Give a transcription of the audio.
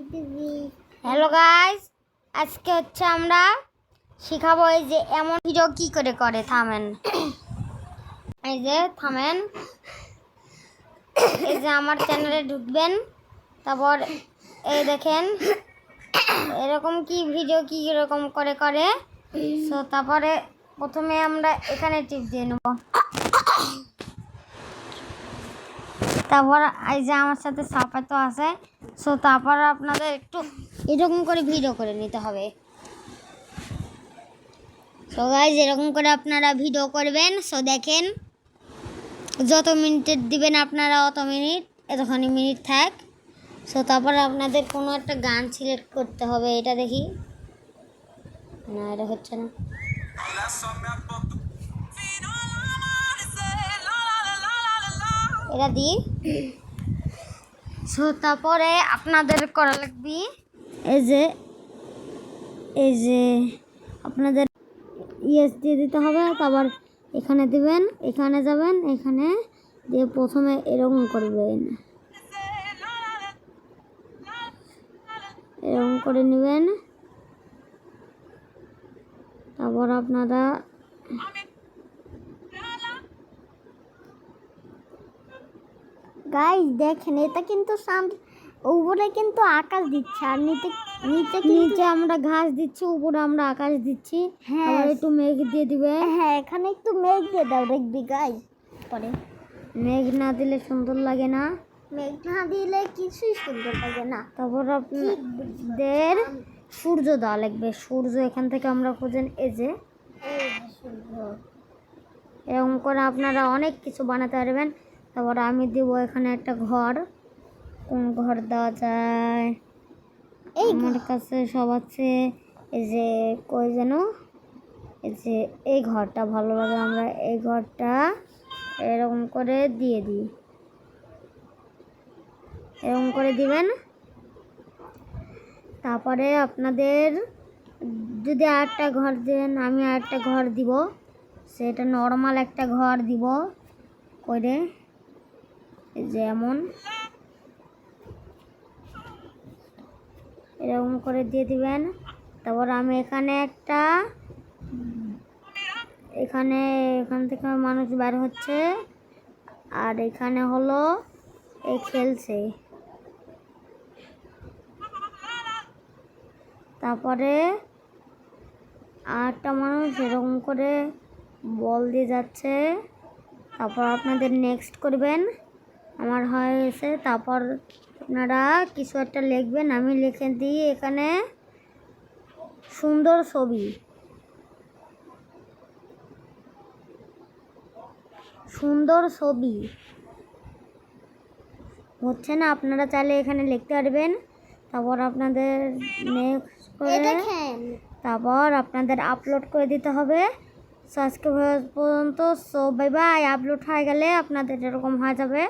Hello guys, আজকে হচ্ছে আমরা শিখাবো এই যে এমন ভিডিও কি করে করে। থামেন, এই যে থামেন, এই যে আমার চ্যানেলে ঢুকবেন, তারপর এই দেখেন এরকম কি ভিডিও কি এরকম করে করে। সো তারপরে প্রথমে আমরা এখানে টিপ দিয়ে নেব, তারপর এই যে আমার সাথে সাপে তো আছে। সো তারপর আপনাদের একটু এরকম করে ভিডিও করে নিতে হবে। সো গাইজ এরকম করে আপনারা ভিডিও করবেন। সো দেখেন যত মিনিটের দিবেন আপনারা অত মিনিট, এতখানি মিনিট থাক। সো তারপরে আপনাদের কোনো একটা গান সিলেক্ট করতে হবে। এটা দেখি, না এটা হচ্ছে না, এটা দিই। সো তারপরে আপনাদের করা লাগবে এই যে আপনাদের ইয়েস দিয়ে দিতে হবে। তারপর এখানে দিবেন, এখানে যাবেন, এখানে দিয়ে প্রথমে এরকম করবেন, এরকম করে নেবেন। তারপর আপনারা গাইস দেখেন এটা কিন্তু উপরে কিন্তু আকাশ দিচ্ছে, আর নিচে আমরা ঘাস দিচ্ছি, উপরে আমরা আকাশ দিচ্ছি। হ্যাঁ, একটু মেঘ দিয়ে দিবে। হ্যাঁ, এখানে একটু মেঘ দিয়ে দাও, দেখবি গাইস। পরে মেঘ না দিলে সুন্দর লাগে না, মেঘ না দিলে কিছুই সুন্দর লাগে না। তারপর আপনাদের সূর্য দেওয়া লাগবে। সূর্য এখান থেকে আমরা খুঁজেন, এই যে সূর্য। এরকম করে আপনারা অনেক কিছু বানাতে পারবেন। তারপর আমি দিব এখানে একটা ঘর। কোন ঘর দেওয়া যায়? আমার কাছে সব আছে। এই যে কই যেন, এই যে এই ঘরটা ভালো লাগে, আমরা এই ঘরটা এরকম করে দিয়ে দিই, এরকম করে দিবেন। তারপরে আপনাদের যদি আরেকটা ঘর দেন, আমি আরেকটা ঘর দিব, সেটা নর্মাল একটা ঘর দিব করে, যেমন এরকম করে দিয়ে দিবেন। তারপর আমি এখানে একটা, এখান থেকে মানুষ বের হচ্ছে, আর এখানে হলো এই খেলছে। তারপরে আরেকটা মানুষ এরকম করে বল দিয়ে যাচ্ছে। তারপর আপনাদের নেক্সট করবেন, আমার হয়ে গেছে। তারপর আপনারা কিছু একটা লিখবেন, আমি লিখে দিই এখানে সুন্দর ছবি, সুন্দর ছবি হচ্ছে না, আপনারা চাইলে এখানে লিখতে পারবেন। তারপর আপনাদের নেক্সট করে তারপর আপনাদের আপলোড করে দিতে হবে। সো আজকে পর্যন্ত। So bye bye. আপলোড হয়ে গেলে আপনাদের এরকম হয়ে যাবে।